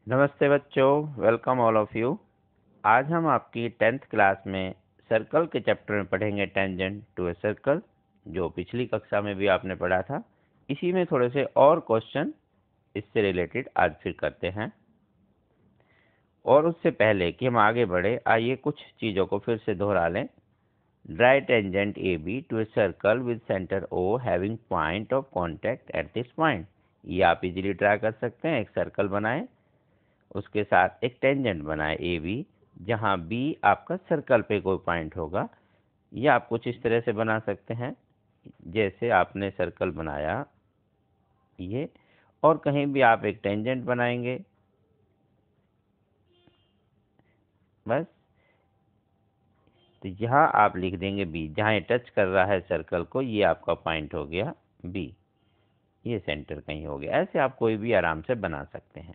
नमस्ते बच्चों, welcome all of you. आज हम आपकी 10th क्लास में सर्कल के चैप्टर में पढ़ेंगे टेंजेंट टू ए सर्कल, जो पिछली कक्षा में भी आपने पढ़ा था। इसी में थोड़े से और क्वेश्चन इससे रिलेटेड आज फिर करते हैं। और उससे पहले कि हम आगे बढ़े, आइए कुछ चीज़ों को फिर से दोहरा लें। Draw tangent A B to a circle with centre O having point of contact at this point. ये आप इजीली ट्राई कर सकते हैं। एक सर्कल बनाएं, उसके साथ एक टेंजेंट बनाए ए बी, जहाँ बी आपका सर्कल पे कोई पॉइंट होगा। या आप कुछ इस तरह से बना सकते हैं जैसे आपने सर्कल बनाया ये, और कहीं भी आप एक टेंजेंट बनाएंगे। बस, तो यहाँ आप लिख देंगे बी, जहाँ ये टच कर रहा है सर्कल को, ये आपका पॉइंट हो गया बी। ये सेंटर कहीं हो गया। ऐसे आप कोई भी आराम से बना सकते हैं।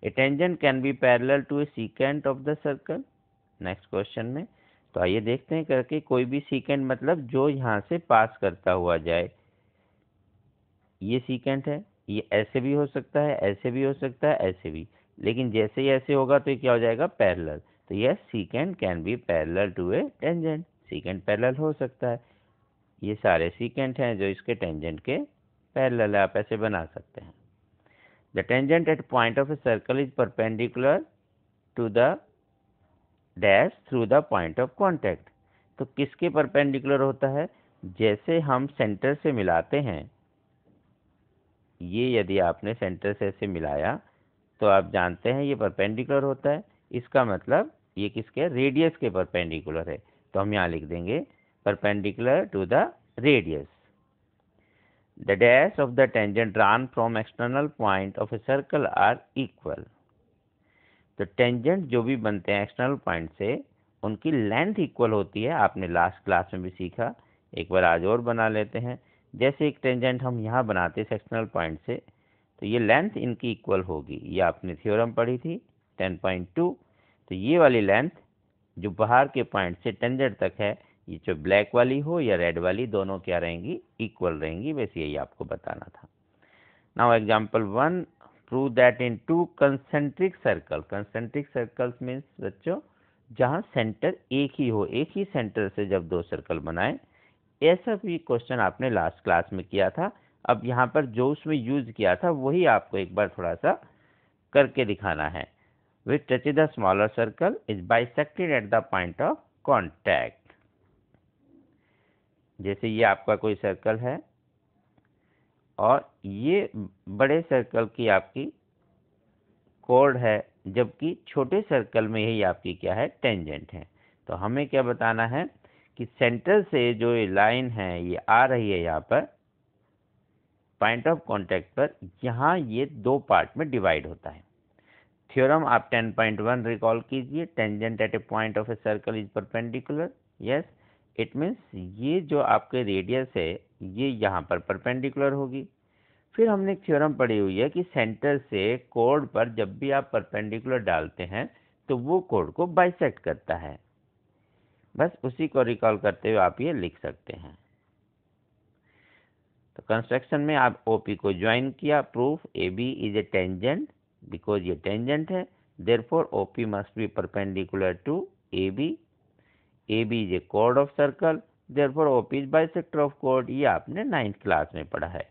A tangent can be parallel to a secant of the circle. Next question में तो आइए देखते हैं करके, कोई भी सीकेंट मतलब जो यहाँ से पास करता हुआ जाए। ये सीकेंट है, ये ऐसे भी हो सकता है, ऐसे भी हो सकता है, ऐसे भी, लेकिन जैसे ही ऐसे होगा तो ये क्या हो जाएगा, पैरेलल। तो yes, secant can be parallel to a tangent. Secant parallel हो सकता है। ये सारे सीकेंट हैं जो इसके टेंजेंट के पैरेलल है, आप ऐसे बना सकते हैं। The tangent at point of a circle is perpendicular to the dash through the point of contact. तो किसके परपेंडिकुलर होता है? जैसे हम सेंटर से मिलाते हैं, ये यदि आपने सेंटर से ऐसे मिलाया तो आप जानते हैं ये परपेंडिकुलर होता है। इसका मतलब ये किसके, रेडियस के परपेंडिकुलर है। तो हम यहाँ लिख देंगे perpendicular to the radius. The dash of the tangent drawn from external point of a circle are equal. तो टेंजेंट जो भी बनते हैं एक्सटर्नल पॉइंट से, उनकी लेंथ इक्वल होती है। आपने लास्ट क्लास में भी सीखा, एक बार आज और बना लेते हैं। जैसे एक टेंजेंट हम यहाँ बनाते हैं एक्सटर्नल पॉइंट से, तो ये लेंथ इनकी इक्वल होगी। ये आपने थ्योरम पढ़ी थी 10.2। तो ये वाली लेंथ जो बाहर के पॉइंट से टेंजेंट तक है, ये जो ब्लैक वाली हो या रेड वाली, दोनों क्या रहेंगी, इक्वल रहेंगी। वैसे यही आपको बताना था। Now example 1, prove that in two concentric circles means बच्चों जहां सेंटर एक ही हो, एक ही सेंटर से जब दो सर्कल बनाए। ऐसा भी क्वेश्चन आपने लास्ट क्लास में किया था। अब यहाँ पर जो उसमें यूज किया था वही आपको एक बार थोड़ा सा करके दिखाना है। विच touch the smaller circle is bisected at the point of contact. जैसे ये आपका कोई सर्कल है और ये बड़े सर्कल की आपकी कोड है, जबकि छोटे सर्कल में यही आपकी क्या है, टेंजेंट है। तो हमें क्या बताना है कि सेंटर से जो ये लाइन है ये आ रही है यहाँ पर पॉइंट ऑफ कांटेक्ट पर, यहाँ ये दो पार्ट में डिवाइड होता है। थ्योरम आप 10.1 रिकॉल कीजिए। Tangent at A point of a circle is perpendicular. Yes, it means ये जो आपके रेडियस है ये यहाँ पर परपेंडिकुलर होगी। फिर हमने एक थ्योरम पढ़ी हुई है कि सेंटर से कोड पर जब भी आप परपेंडिकुलर डालते हैं तो वो कोड को बाइसेक्ट करता है। बस उसी को रिकॉल करते हुए आप ये लिख सकते हैं। तो कंस्ट्रक्शन में आप ओपी को ज्वाइन किया। Proof A B is a tangent, because ये टेंजेंट है, therefore OP must be perpendicular to A B. A B is a code of circle, therefore OP is bisector of code. ये आपने 9th class में पढ़ा है।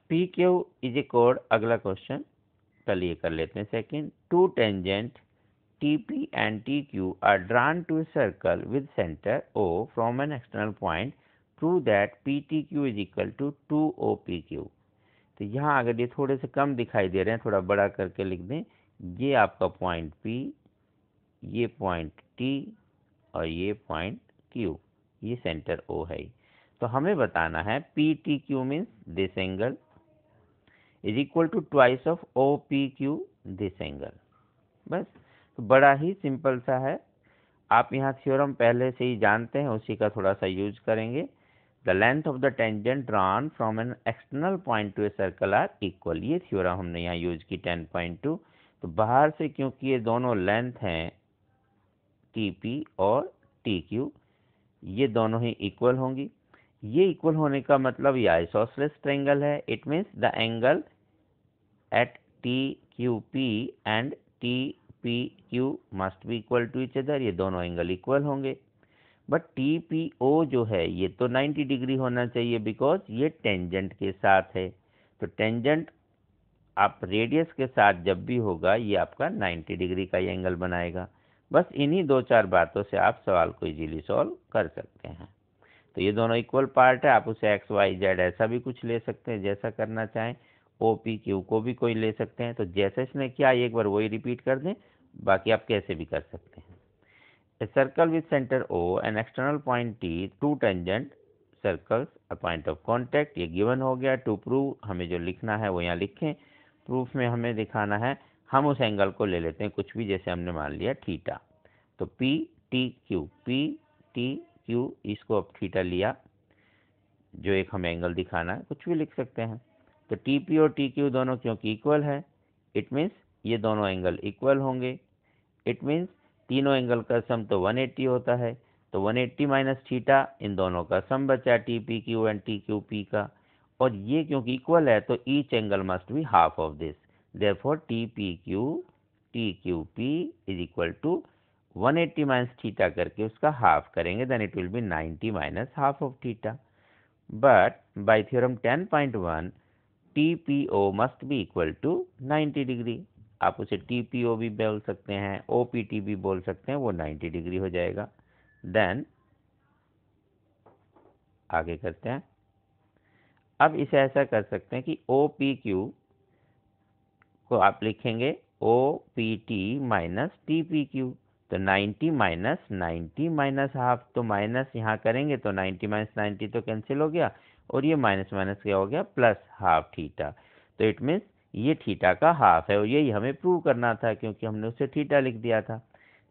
P Q is a code. अगला question चलिए कर लेते हैं second. To tangent TP and TQ are drawn to a circle with center O from an external point. Prove that PTQ is equal to 2OPQ। तो यहाँ अगर ये थोड़े से कम दिखाई दे रहे हैं, थोड़ा बड़ा करके लिख दें। ये आपका पॉइंट P, ये पॉइंट T और ये पॉइंट Q, ये सेंटर O है। तो हमें बताना है PTQ means this angle is equal to twice of OPQ this angle. बस, तो बड़ा ही सिंपल सा है। आप यहाँ थ्योरम पहले से ही जानते हैं, उसी का थोड़ा सा यूज करेंगे। The length of the tangent drawn from an external point to a circle are equal. ये थ्योरम हमने यहाँ यूज की 10.2। तो बाहर से क्योंकि ये दोनों लेंथ हैं TP और TQ, ये दोनों ही इक्वल होंगी। ये इक्वल होने का मतलब ये आइसोसेलेस ट्रायंगल है। It means the angle at TQP and TPQ must be equal to each other. ये दोनों एंगल इक्वल होंगे। बट TPO जो है ये तो 90 डिग्री होना चाहिए, बिकॉज ये टेंजेंट के साथ है। तो टेंजेंट आप रेडियस के साथ जब भी होगा ये आपका 90 डिग्री का ये एंगल बनाएगा। बस इन्हीं 2-4 बातों से आप सवाल को इजीली सॉल्व कर सकते हैं। तो ये दोनों इक्वल पार्ट है, आप उसे XYZ ऐसा भी कुछ ले सकते हैं जैसा करना चाहें। OPQ को भी कोई ले सकते हैं। तो जैसे इसने किया एक बार वही रिपीट कर दें, बाकी आप कैसे भी कर सकते हैं। A circle with center O and external point T, two tangent circles, a point of contact, ये गिवन हो गया। टू प्रूव हमें जो लिखना है वो यहाँ लिखें। प्रूफ में हमें दिखाना है, हम उस एंगल को ले लेते हैं कुछ भी, जैसे हमने मान लिया थीटा। तो PTQ इसको अब थीटा लिया, जो एक हमें एंगल दिखाना है, कुछ भी लिख सकते हैं। तो TP और TQ दोनों क्योंकि इक्वल है, इट मीन्स ये दोनों एंगल इक्वल होंगे। इट मीन्स तीनों एंगल का सम तो 180 होता है। तो 180 माइनस थीटा, इन दोनों का सम बचा TPQ एंड TQP का। और ये क्योंकि इक्वल है तो each angle must be half of this. Therefore TPQ TQP is equal to 180 minus theta करके उसका हाफ करेंगे, then it will be 90 minus half of theta. But by theorem 10.1 TPO must be equal to 90 degree. आप उसे TPO भी बोल सकते हैं, OPT भी बोल सकते हैं, वो 90 डिग्री हो जाएगा। देन आगे करते हैं। अब इसे ऐसा कर सकते हैं कि OPQ को आप लिखेंगे OPT माइनस TPQ। तो 90 माइनस 90 माइनस हाफ, तो माइनस यहाँ करेंगे तो 90 माइनस 90 तो कैंसिल हो गया, और ये माइनस माइनस क्या हो गया, प्लस हाफ थीटा। तो इट मीन्स ये थीटा का हाफ है, और यही हमें प्रूव करना था क्योंकि हमने उसे थीटा लिख दिया था।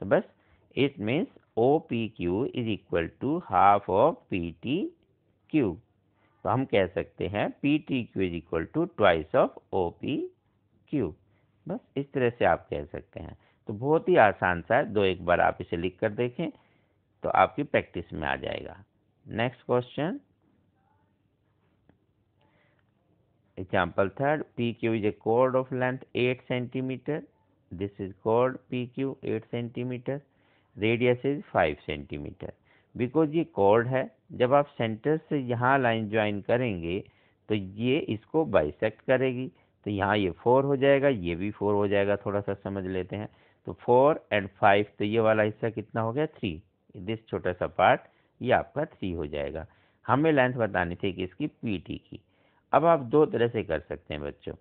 तो बस it means OPQ is equal to half of PTQ। तो हम कह सकते हैं PTQ is equal to twice of OPQ। बस इस तरह से आप कह सकते हैं। तो बहुत ही आसान सा है, दो एक बार आप इसे लिख कर देखें तो आपकी प्रैक्टिस में आ जाएगा। Next question, example third, PQ is a chord of length 8 centimeter. This is chord PQ 8 centimeter. Radius is 5 centimeter. Because ये chord है, जब आप सेंटर से यहाँ लाइन ज्वाइन करेंगे तो ये इसको बाइसेक्ट करेगी। तो यहाँ ये 4 हो जाएगा, ये भी 4 हो जाएगा। थोड़ा सा समझ लेते हैं। तो 4 and 5, तो ये वाला हिस्सा कितना हो गया, 3। दिस छोटा सा पार्ट ये आपका 3 हो जाएगा। हमें लेंथ बतानी थी कि इसकी PT की। अब आप दो तरह से कर सकते हैं बच्चों,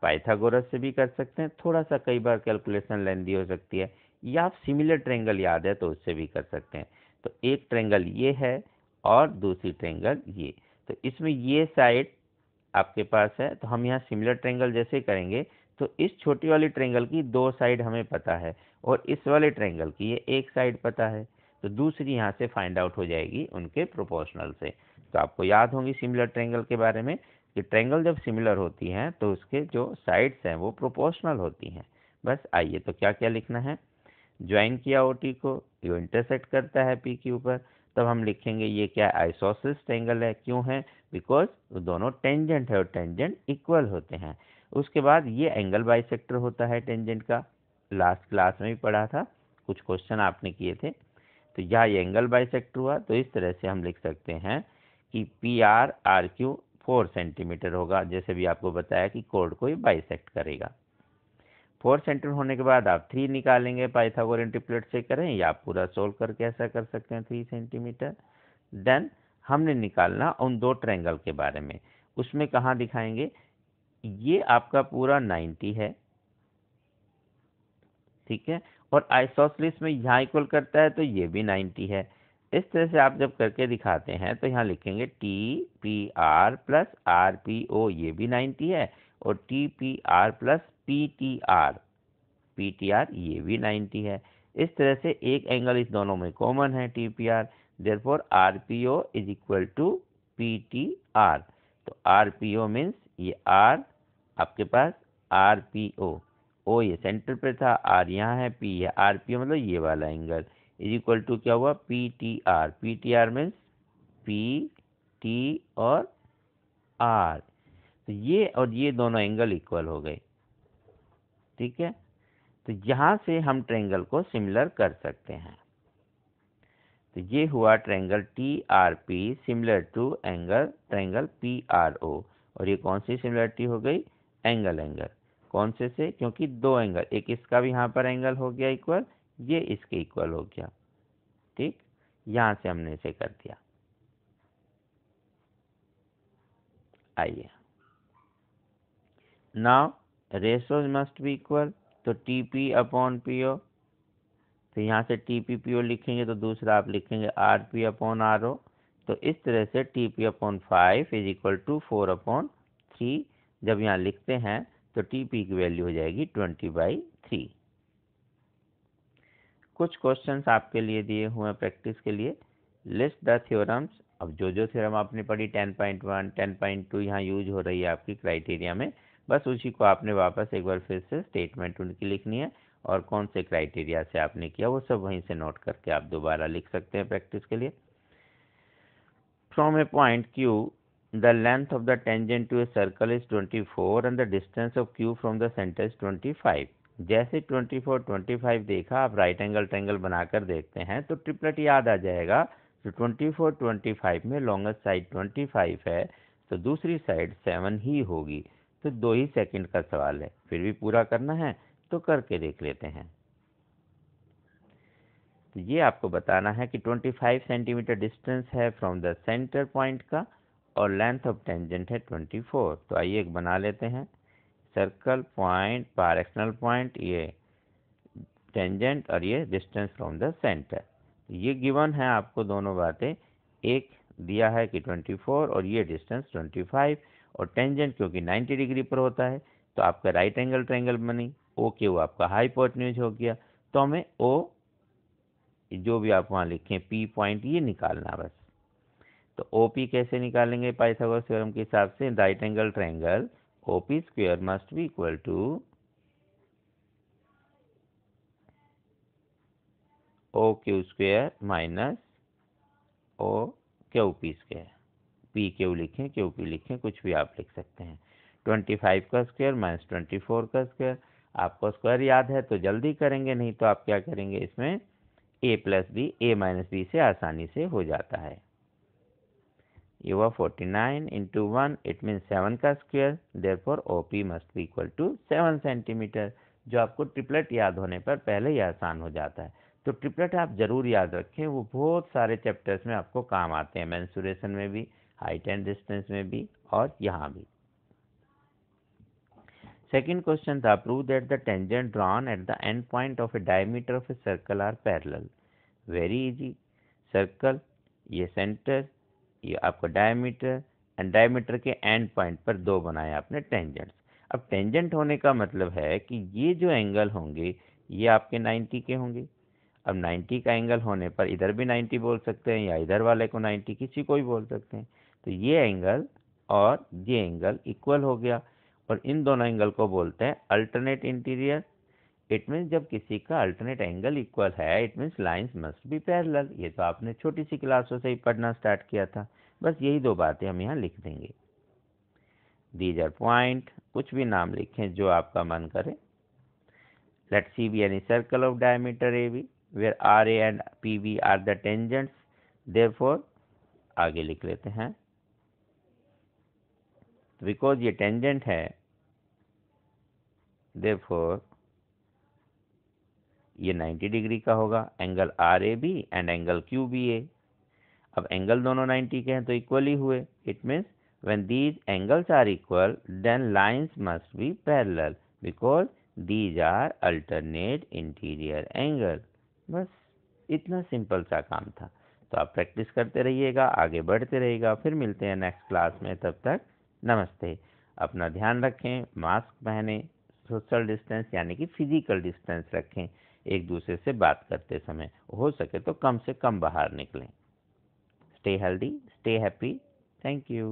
पाइथागोरस से भी कर सकते हैं, थोड़ा सा कई बार कैलकुलेशन लेंदी हो सकती है, या आप सिमिलर ट्रायंगल याद है तो उससे भी कर सकते हैं। तो एक ट्रायंगल ये है और दूसरी ट्रायंगल ये। तो इसमें ये साइड आपके पास है, तो हम यहाँ सिमिलर ट्रायंगल जैसे करेंगे तो इस छोटी वाली ट्रायंगल की 2 साइड हमें पता है, और इस वाले ट्रायंगल की ये एक साइड पता है। तो दूसरी यहाँ से फाइंड आउट हो जाएगी उनके प्रोपोर्शनल से। तो आपको याद होंगी सिमिलर ट्रायंगल के बारे में कि ट्रायंगल जब सिमिलर होती हैं तो उसके जो साइड्स हैं वो प्रोपोर्शनल होती हैं। बस आइए, तो क्या क्या लिखना है। ज्वाइन किया OT को, ये इंटरसेक्ट करता है PQ पर, तब हम लिखेंगे ये क्या आइसोसेलेस ट्रायंगल है। क्यों है, बिकॉज दोनों टेंजेंट है और टेंजेंट इक्वल होते हैं। उसके बाद ये एंगल बाइसेक्टर होता है टेंजेंट का, लास्ट क्लास में भी पढ़ा था, कुछ क्वेश्चन आपने किए थे। तो यहाँ ये एंगल बाइसेक्टर हुआ, तो इस तरह से हम लिख सकते हैं कि PRRQ 4 सेंटीमीटर होगा, जैसे भी आपको बताया कि कोड को ही बाइसेक्ट करेगा। 4 सेंटीमीटर होने के बाद आप 3 निकालेंगे, पाइथागोरियन ट्रिपलेट से करें या आप पूरा सोल्व करके ऐसा कर सकते हैं 3 सेंटीमीटर। देन हमने निकालना उन दो ट्रायंगल के बारे में, उसमें कहाँ दिखाएंगे, ये आपका पूरा 90 है, ठीक है, और आइसोसेलेस में यहाँ इक्वल करता है तो ये भी 90 है। इस तरह से आप जब करके दिखाते हैं तो यहाँ लिखेंगे TPR प्लस RPO, ये भी 90 है, और TPR प्लस PTR ये भी 90 है। इस तरह से एक एंगल इस दोनों में कॉमन है TPR, therefore RPO is equal to PTR। तो RPO मीन्स ये R आपके पास RPO, O ये सेंटर पे था, R यहाँ है, P है, RPO मतलब ये वाला एंगल इज इक्वल टू क्या हुआ, PTR। PTR मीन्स टी और आर, तो ये और ये दोनों एंगल इक्वल हो गए, ठीक है। तो यहाँ से हम ट्रायंगल को सिमिलर कर सकते हैं। तो ये हुआ triangle T R P similar to triangle P R O. और ये कौन सी सिमिलरिटी हो गई? एंगल कौन से क्योंकि दो एंगल, एक इसका भी यहाँ पर एंगल हो गया इक्वल, ये इसके इक्वल हो गया, ठीक। यहाँ से हमने इसे कर दिया। आइए now ratios must be equal, तो T P upon P O, तो यहाँ से टी पी पी ओ लिखेंगे तो दूसरा आप लिखेंगे R P upon R O. तो इस तरह से T P upon 5 is equal to 4/3। जब यहाँ लिखते हैं तो टी पी की वैल्यू हो जाएगी 20/3। कुछ क्वेश्चंस आपके लिए दिए हुए हैं प्रैक्टिस के लिए। List the theorems. अब जो थ्योरम आपने पढ़ी 10.1 10.2 यहाँ यूज हो रही है आपकी क्राइटेरिया में, बस उसी को आपने वापस एक बार फिर से स्टेटमेंट उनकी लिखनी है, और कौन से क्राइटेरिया से आपने किया वो सब वहीं से नोट करके आप दोबारा लिख सकते हैं प्रैक्टिस के लिए। From A point Q, the length of the tangent to a circle is 24 and the distance of Q from the center is 25। जैसे 24 25 देखा, आप राइट एंगल ट्रायंगल बनाकर देखते हैं तो ट्रिपलेट याद आ जाएगा। तो 24 25 में लॉन्गेस्ट साइड 25 है, तो दूसरी साइड 7 ही होगी। तो 2 ही सेकंड का सवाल है, फिर भी पूरा करना है तो करके देख लेते हैं। तो ये आपको बताना है कि 25 सेंटीमीटर डिस्टेंस है फ्रॉम द सेंटर पॉइंट का, और लेंथ ऑफ टेंजेंट है 24। तो आइए एक बना लेते हैं। सर्कल पॉइंट पार एक्सटर्नल पॉइंट, ये टेंजेंट और ये डिस्टेंस फ्रॉम द सेंटर। ये गिवन है आपको दोनों बातें, एक दिया है कि 24 और ये डिस्टेंस 25, और टेंजेंट क्योंकि 90 डिग्री पर होता है तो आपका राइट एंगल ट्रायंगल बनी। ओ के वो आपका हाइपोटेन्यूज हो गया, तो हमें ओ जो भी आप वहाँ लिखें पी पॉइंट ये निकालना बस। तो ओ पी कैसे निकालेंगे? पाइथागोरस थ्योरम के हिसाब से right angle triangle O P square must be equal to O Q square minus O Q P square. P Q लिखें, क्यू पी लिखें, कुछ भी आप लिख सकते हैं। 25 का स्क्वायर माइनस 24 का स्क्वायर। आपको स्क्वायर याद है तो जल्दी करेंगे, नहीं तो आप क्या करेंगे, इसमें a plus B A minus B से आसानी से हो जाता है। ये हुआ 49 इंटू 1, इट मीन 7 का square, therefore OP must be equal to 7 centimetre. जो आपको ट्रिपलेट याद होने पर पहले ही आसान हो जाता है। तो ट्रिपलेट आप जरूर याद रखें, वो बहुत सारे चैप्टर्स में आपको काम आते हैं, मेंसुरेशन में भी, हाइट एंड डिस्टेंस में भी, और यहाँ भी। सेकेंड क्वेश्चन था, prove that the tangent drawn at the end point of a diameter of a circle are parallel. Very easy. Circle, ये सेंटर, ये आपका डायमीटर, एंड डायमीटर के एंड पॉइंट पर दो बनाए आपने टेंजेंट्स। अब टेंजेंट होने का मतलब है कि ये जो एंगल होंगे ये आपके 90 के होंगे। अब 90 का एंगल होने पर इधर भी 90 बोल सकते हैं, या इधर वाले को 90, किसी को भी बोल सकते हैं। तो ये एंगल और ये एंगल इक्वल हो गया, और इन दोनों एंगल को बोलते हैं अल्टरनेट इंटीरियर। इट मीन्स जब किसी का अल्टरनेट एंगल इक्वल है, it means lines must be parallel. ये तो आपने छोटी सी क्लासों से ही पढ़ना स्टार्ट किया था। बस यही दो बातें हम यहाँ लिख देंगे। दीज आर पॉइंट, कुछ भी नाम लिखें जो आपका मन करे। Let C be any circle of diameter A B where R A and P B are the tangents, therefore आगे लिख लेते हैं। बिकॉज ये टेंजेंट है, देयरफॉर ये 90 डिग्री का होगा, angle R A B and angle Q B A. अब एंगल दोनों 90 के हैं तो इक्वल ही हुए। It means when these angles are equal then lines must be parallel because these are alternate interior angle. बस इतना सिंपल सा काम था। तो आप प्रैक्टिस करते रहिएगा, आगे बढ़ते रहिएगा। फिर मिलते हैं नेक्स्ट क्लास में, तब तक नमस्ते। अपना ध्यान रखें, मास्क पहने, सोशल डिस्टेंस यानी कि फिजिकल डिस्टेंस रखें, एक दूसरे से बात करते समय हो सके तो कम से कम बाहर निकलें। Stay healthy, stay happy. Thank you.